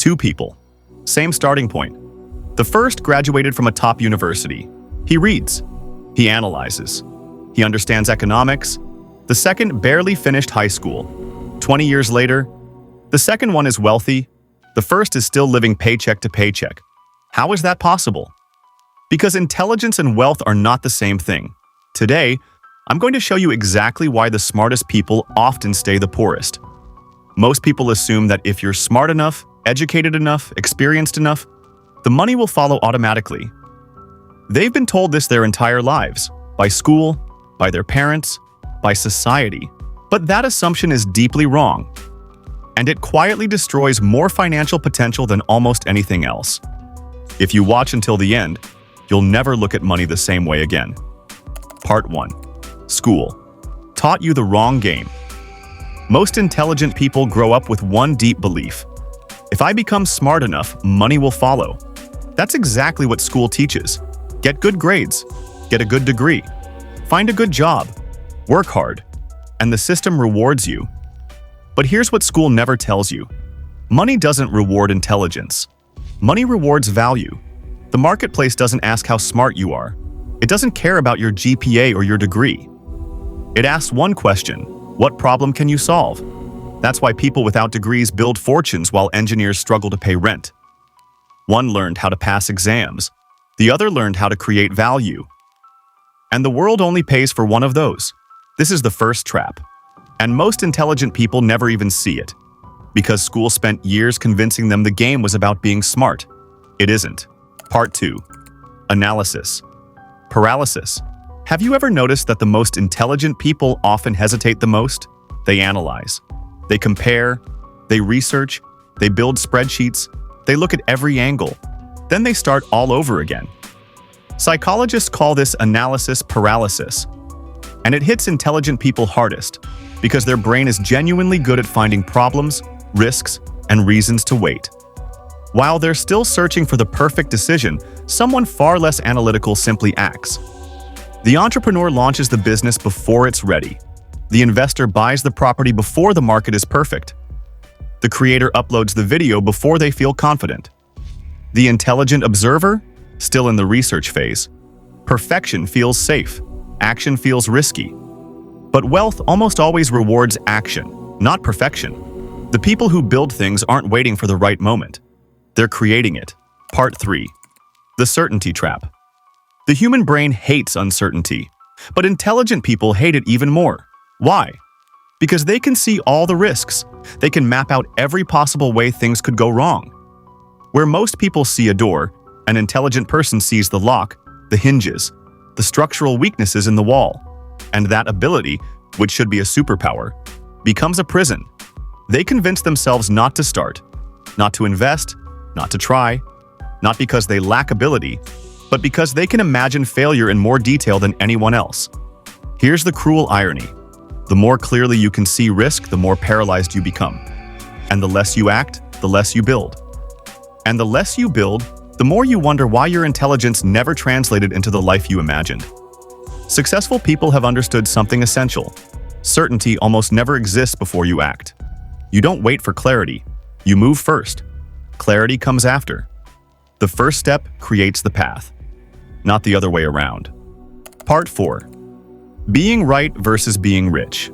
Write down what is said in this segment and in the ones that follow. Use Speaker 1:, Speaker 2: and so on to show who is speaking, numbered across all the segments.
Speaker 1: Two people. Same starting point. The first graduated from a top university. He reads. He analyzes. He understands economics. The second barely finished high school. 20 years later, the second one is wealthy. The first is still living paycheck to paycheck. How is that possible? Because intelligence and wealth are not the same thing. Today, I'm going to show you exactly why the smartest people often stay the poorest. Most people assume that if you're smart enough, educated enough, experienced enough, the money will follow automatically. They've been told this their entire lives, by school, by their parents, by society. But that assumption is deeply wrong, and it quietly destroys more financial potential than almost anything else. If you watch until the end, you'll never look at money the same way again. Part 1. School. Taught you the wrong game. Most intelligent people grow up with one deep belief. If I become smart enough, money will follow. That's exactly what school teaches. Get good grades, get a good degree, find a good job, work hard, and the system rewards you. But here's what school never tells you. Money doesn't reward intelligence. Money rewards value. The marketplace doesn't ask how smart you are. It doesn't care about your GPA or your degree. It asks one question: what problem can you solve? That's why people without degrees build fortunes while engineers struggle to pay rent. One learned how to pass exams. The other learned how to create value. And the world only pays for one of those. This is the first trap. And most intelligent people never even see it. Because school spent years convincing them the game was about being smart. It isn't. Part 2. Analysis. Paralysis. Have you ever noticed that the most intelligent people often hesitate the most? They analyze. They compare. They research. They build spreadsheets. They look at every angle. Then they start all over again. Psychologists call this analysis paralysis. And it hits intelligent people hardest because their brain is genuinely good at finding problems, risks, and reasons to wait. While they're still searching for the perfect decision, someone far less analytical simply acts. The entrepreneur launches the business before it's ready. The investor buys the property before the market is perfect. The creator uploads the video before they feel confident. The intelligent observer? Still in the research phase. Perfection feels safe. Action feels risky. But wealth almost always rewards action, not perfection. The people who build things aren't waiting for the right moment. They're creating it. Part 3. The certainty trap. The human brain hates uncertainty, but intelligent people hate it even more. Why? Because they can see all the risks. They can map out every possible way things could go wrong. Where most people see a door, an intelligent person sees the lock, the hinges, the structural weaknesses in the wall. And that ability, which should be a superpower, becomes a prison. They convince themselves not to start, not to invest, not to try, not because they lack ability, but because they can imagine failure in more detail than anyone else. Here's the cruel irony. The more clearly you can see risk, the more paralyzed you become. And the less you act, the less you build. And the less you build, the more you wonder why your intelligence never translated into the life you imagined. Successful people have understood something essential. Certainty almost never exists before you act. You don't wait for clarity. You move first. Clarity comes after. The first step creates the path, not the other way around. Part 4. Being right versus being rich.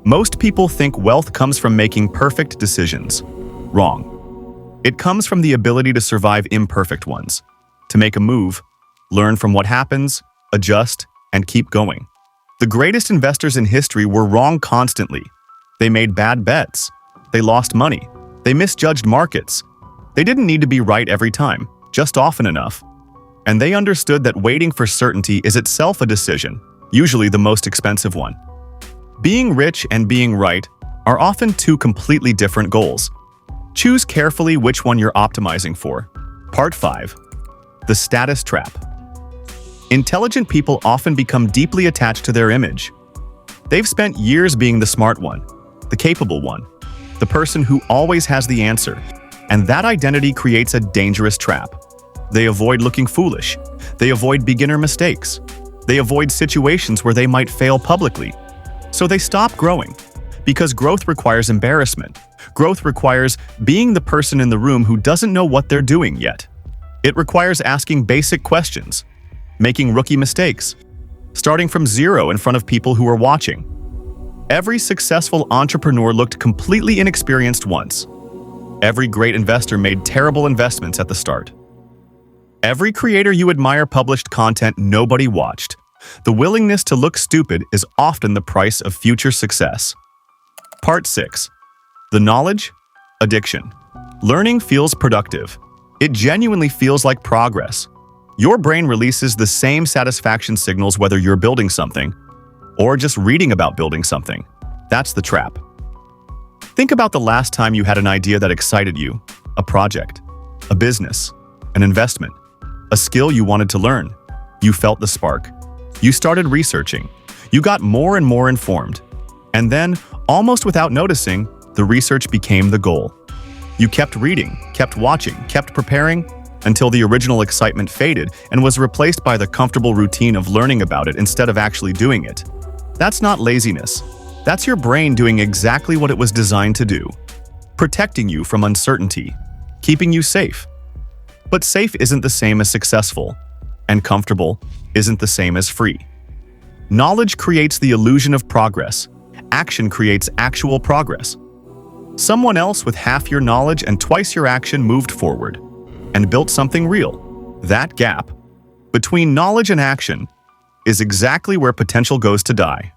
Speaker 1: Most people think wealth comes from making perfect decisions. Wrong. It comes from the ability to survive imperfect ones, to make a move, learn from what happens, adjust, and keep going. The greatest investors in history were wrong constantly. They made bad bets. They lost money. They misjudged markets. They didn't need to be right every time, just often enough. And they understood that waiting for certainty is itself a decision, usually the most expensive one. Being rich and being right are often two completely different goals. Choose carefully which one you're optimizing for. Part 5. The status trap. Intelligent people often become deeply attached to their image. They've spent years being the smart one, the capable one, the person who always has the answer, and that identity creates a dangerous trap. They avoid looking foolish. They avoid beginner mistakes. They avoid situations where they might fail publicly. So they stop growing, because growth requires embarrassment, Growth requires being the person in the room who doesn't know what they're doing yet. It requires asking basic questions, making rookie mistakes, starting from zero in front of people who are watching. Every successful entrepreneur looked completely inexperienced once. Every great investor made terrible investments at the start. Every creator you admire published content nobody watched. The willingness to look stupid is often the price of future success. Part 6. The knowledge addiction. Learning feels productive. It genuinely feels like progress. Your brain releases the same satisfaction signals whether you're building something or just reading about building something. That's the trap. Think about the last time you had an idea that excited you, a project, a business, an investment, a skill you wanted to learn. You felt the spark. You started researching. You got more and more informed. And then, almost without noticing, the research became the goal. You kept reading, kept watching, kept preparing, until the original excitement faded and was replaced by the comfortable routine of learning about it instead of actually doing it. That's not laziness. That's your brain doing exactly what it was designed to do, protecting you from uncertainty, keeping you safe. But safe isn't the same as successful, and comfortable isn't the same as free. Knowledge creates the illusion of progress. Action creates actual progress. Someone else with half your knowledge and twice your action moved forward and built something real. That gap between knowledge and action is exactly where potential goes to die.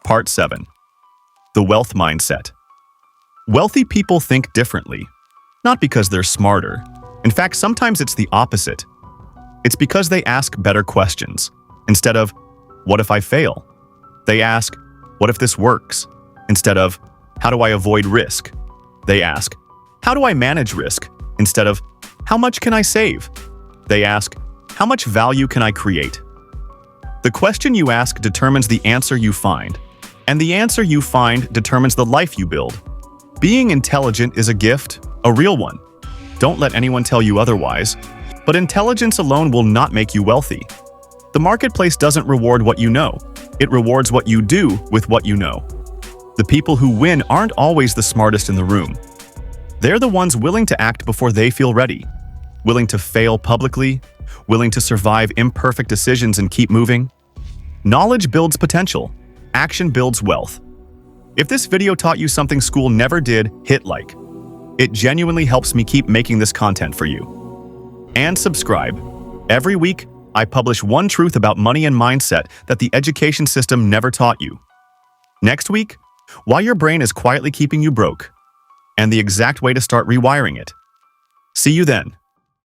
Speaker 1: Part 7. The wealth mindset. Wealthy people think differently, not because they're smarter. In fact, sometimes it's the opposite. It's because they ask better questions. Instead of, what if I fail? They ask, what if this works? Instead of, how do I avoid risk? They ask, how do I manage risk? Instead of, how much can I save? They ask, how much value can I create? The question you ask determines the answer you find, and the answer you find determines the life you build. Being intelligent is a gift, a real one. Don't let anyone tell you otherwise, but intelligence alone will not make you wealthy. The marketplace doesn't reward what you know. It rewards what you do with what you know. The people who win aren't always the smartest in the room. They're the ones willing to act before they feel ready, willing to fail publicly, willing to survive imperfect decisions and keep moving. Knowledge builds potential. Action builds wealth. If this video taught you something school never did, hit like. It genuinely helps me keep making this content for you. And subscribe. Every week, I publish one truth about money and mindset that the education system never taught you. Next week, why your brain is quietly keeping you broke, and the exact way to start rewiring it. See you then.